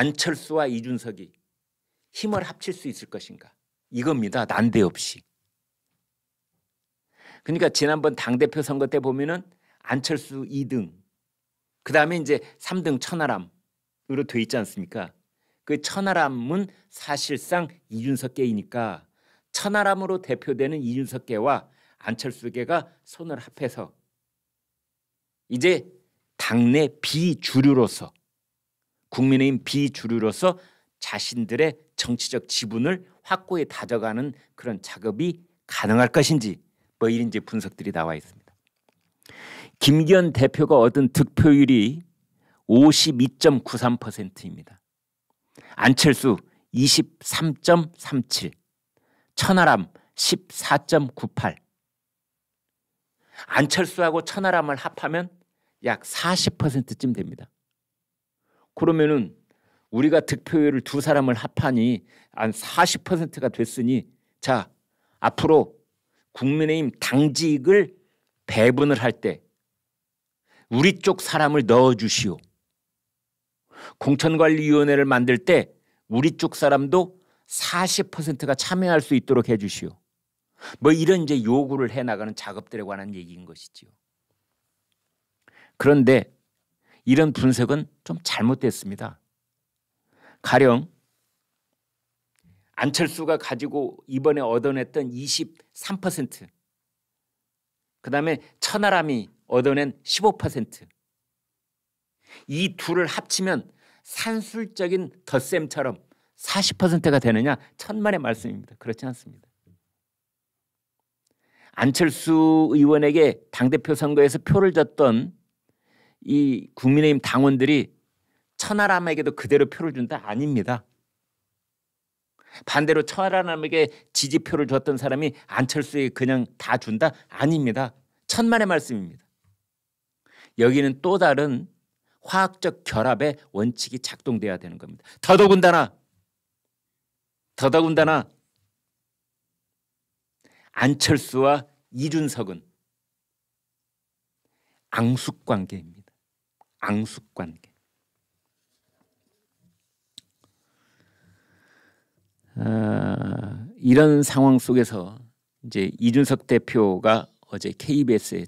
안철수와 이준석이 힘을 합칠 수 있을 것인가? 이겁니다. 난데없이. 그러니까 지난번 당대표 선거 때 보면은 안철수 2등, 그 다음에 이제 3등 천하람으로 돼 있지 않습니까? 그 천하람은 사실상 이준석계이니까 천하람으로 대표되는 이준석계와 안철수계가 손을 합해서 이제 당내 비주류로서, 국민의힘 비주류로서 자신들의 정치적 지분을 확고히 다져가는 그런 작업이 가능할 것인지 뭐 이런 이제 분석들이 나와 있습니다. 김기현 대표가 얻은 득표율이 52.93%입니다. 안철수 23.37, 천하람 14.98. 안철수하고 천하람을 합하면 약 40%쯤 됩니다. 그러면은 우리가 득표율을 두 사람을 합하니 한 40%가 됐으니 자, 앞으로 국민의힘 당직을 배분을 할 때 우리 쪽 사람을 넣어주시오. 공천관리위원회를 만들 때 우리 쪽 사람도 40%가 참여할 수 있도록 해주시오. 뭐 이런 이제 요구를 해나가는 작업들에 관한 얘기인 것이지요. 그런데 이런 분석은 좀 잘못됐습니다. 가령 안철수가 가지고 이번에 얻어냈던 23%, 그 다음에 천하람이 얻어낸 15%, 이 둘을 합치면 산술적인 덧셈처럼 40%가 되느냐? 천만의 말씀입니다. 그렇지 않습니다. 안철수 의원에게 당대표 선거에서 표를 줬던 이 국민의힘 당원들이 천하람에게도 그대로 표를 준다? 아닙니다. 반대로 천하람에게 지지표를 줬던 사람이 안철수에게 그냥 다 준다? 아닙니다. 천만의 말씀입니다. 여기는 또 다른 화학적 결합의 원칙이 작동돼야 되는 겁니다. 더더군다나 안철수와 이준석은 앙숙관계입니다. 앙숙관계. 이런 상황 속에서 이제 이준석 대표가 어제 KBS에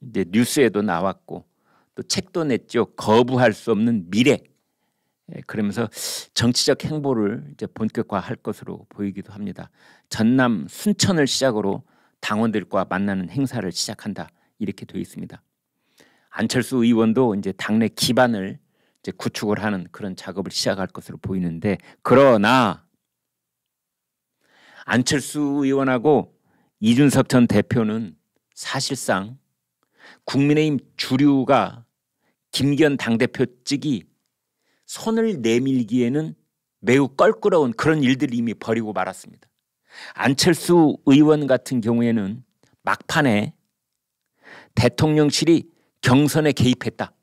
이제 뉴스에도 나왔고 또 책도 냈죠. 거부할 수 없는 미래. 그러면서 정치적 행보를 이제 본격화할 것으로 보이기도 합니다. 전남 순천을 시작으로 당원들과 만나는 행사를 시작한다 이렇게 되어 있습니다. 안철수 의원도 이제 당내 기반을 이제 구축을 하는 그런 작업을 시작할 것으로 보이는데, 그러나 안철수 의원하고 이준석 전 대표는 사실상 국민의힘 주류가 김기현 당대표 측이 손을 내밀기에는 매우 껄끄러운 그런 일들을 이미 벌이고 말았습니다. 안철수 의원 같은 경우에는 막판에 대통령실이 경선에 개입했다,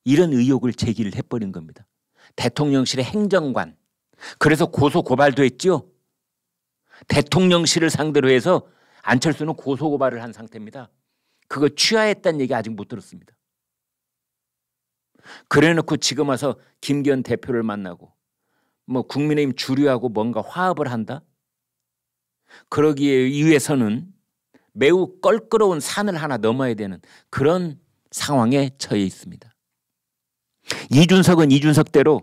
이런 의혹을 제기를 해버린 겁니다. 대통령실의 행정관, 그래서 고소 고발도 했죠. 대통령실을 상대로 해서 안철수는 고소 고발을 한 상태입니다. 그거 취하했다는 얘기 아직 못 들었습니다. 그래놓고 지금 와서 김기현 대표를 만나고 뭐 국민의힘 주류하고 뭔가 화합을 한다? 그러기에 위해서는 매우 껄끄러운 산을 하나 넘어야 되는 그런 상황에 처해 있습니다. 이준석은 이준석대로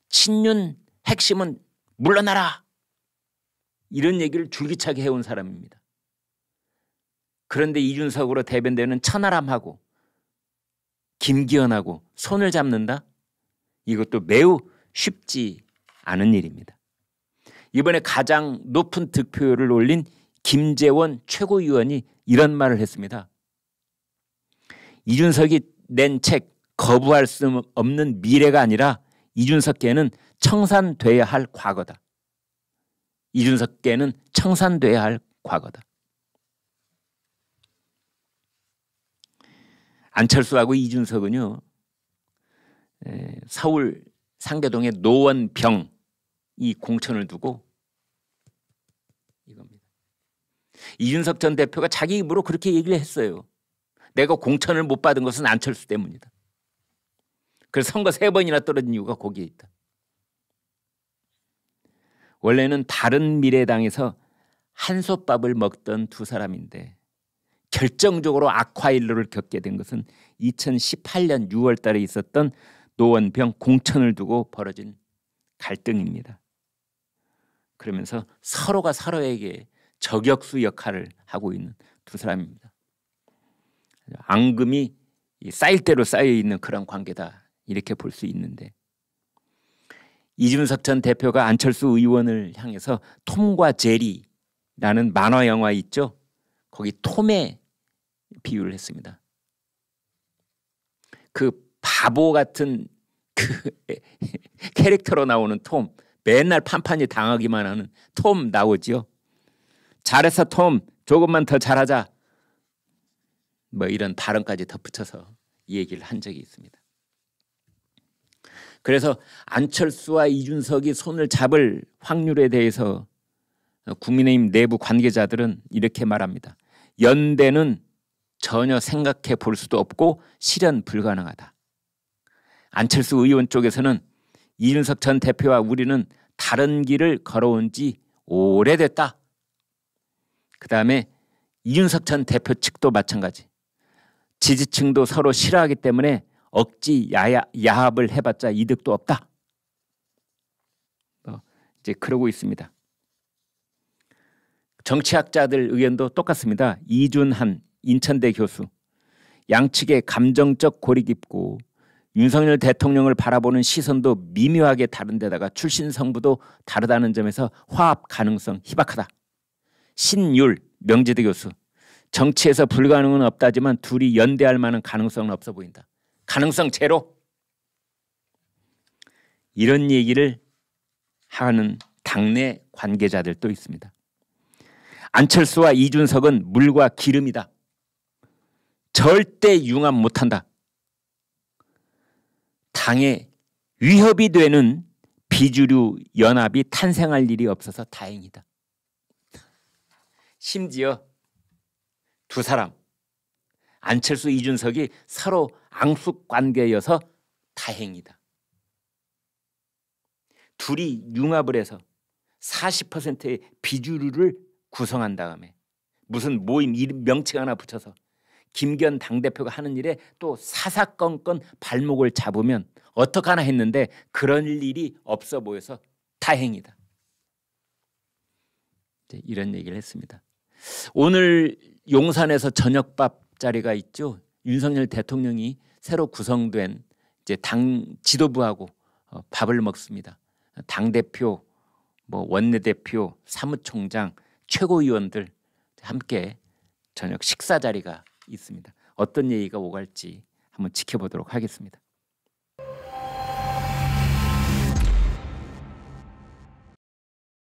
친윤 핵심은 물러나라, 이런 얘기를 줄기차게 해온 사람입니다. 그런데 이준석으로 대변되는 천하람하고 김기현하고 손을 잡는다? 이것도 매우 쉽지 않은 일입니다. 이번에 가장 높은 득표율을 올린 김재원 최고위원이 이런 말을 했습니다. 이준석이 낸 책 거부할 수 없는 미래가 아니라 이준석계는 청산돼야 할 과거다. 이준석계는 청산돼야 할 과거다. 안철수하고 이준석은요, 서울 상계동의 노원병 이 공천을 두고 이겁니다. 이준석 전 대표가 자기 입으로 그렇게 얘기를 했어요. 내가 공천을 못 받은 것은 안철수 때문이다. 그래서 선거 3번이나 떨어진 이유가 거기에 있다. 원래는 다른 미래당에서 한솥밥을 먹던 두 사람인데 결정적으로 악화일로를 겪게 된 것은 2018년 6월 달에 있었던 노원병 공천을 두고 벌어진 갈등입니다. 그러면서 서로가 서로에게 저격수 역할을 하고 있는 두 사람입니다. 앙금이 쌓일 대로 쌓여 있는 그런 관계다 이렇게 볼 수 있는데, 이준석 전 대표가 안철수 의원을 향해서 톰과 제리라는 만화 영화 있죠. 거기 톰의 비유를 했습니다. 그 바보 같은 그 캐릭터로 나오는 톰, 맨날 판판이 당하기만 하는 톰 나오죠. 잘했어 톰, 조금만 더 잘하자. 뭐 이런 발언까지 덧붙여서 이 얘기를 한 적이 있습니다. 그래서 안철수와 이준석이 손을 잡을 확률에 대해서 국민의힘 내부 관계자들은 이렇게 말합니다. 연대는 전혀 생각해 볼 수도 없고 실현 불가능하다. 안철수 의원 쪽에서는 이준석 전 대표와 우리는 다른 길을 걸어온 지 오래됐다. 그 다음에 이준석 전 대표 측도 마찬가지. 지지층도 서로 싫어하기 때문에 억지 야합을 해봤자 이득도 없다. 이제 그러고 있습니다. 정치학자들 의견도 똑같습니다. 이준한 인천대 교수, 양측의 감정적 골이 깊고 윤석열 대통령을 바라보는 시선도 미묘하게 다른 데다가 출신 성부도 다르다는 점에서 화합 가능성 희박하다. 신율 명지대 교수, 정치에서 불가능은 없다지만 둘이 연대할 만한 가능성은 없어 보인다. 가능성 제로. 이런 얘기를 하는 당내 관계자들도 있습니다. 안철수와 이준석은 물과 기름이다. 절대 융합 못한다. 당에 위협이 되는 비주류 연합이 탄생할 일이 없어서 다행이다. 심지어 두 사람 안철수, 이준석이 서로 앙숙 관계여서 다행이다. 둘이 융합을 해서 40%의 비주류를 구성한 다음에 무슨 모임 이름 명칭 하나 붙여서 김기현 당대표가 하는 일에 또 사사건건 발목을 잡으면 어떡하나 했는데 그런 일이 없어 보여서 다행이다. 이런 얘기를 했습니다. 오늘 용산에서 저녁밥 자리가 있죠. 윤석열 대통령이 새로 구성된 이제 당 지도부하고 밥을 먹습니다. 당대표, 뭐 원내대표, 사무총장, 최고위원들 함께 저녁 식사 자리가 있습니다. 어떤 얘기가 오갈지 한번 지켜보도록 하겠습니다.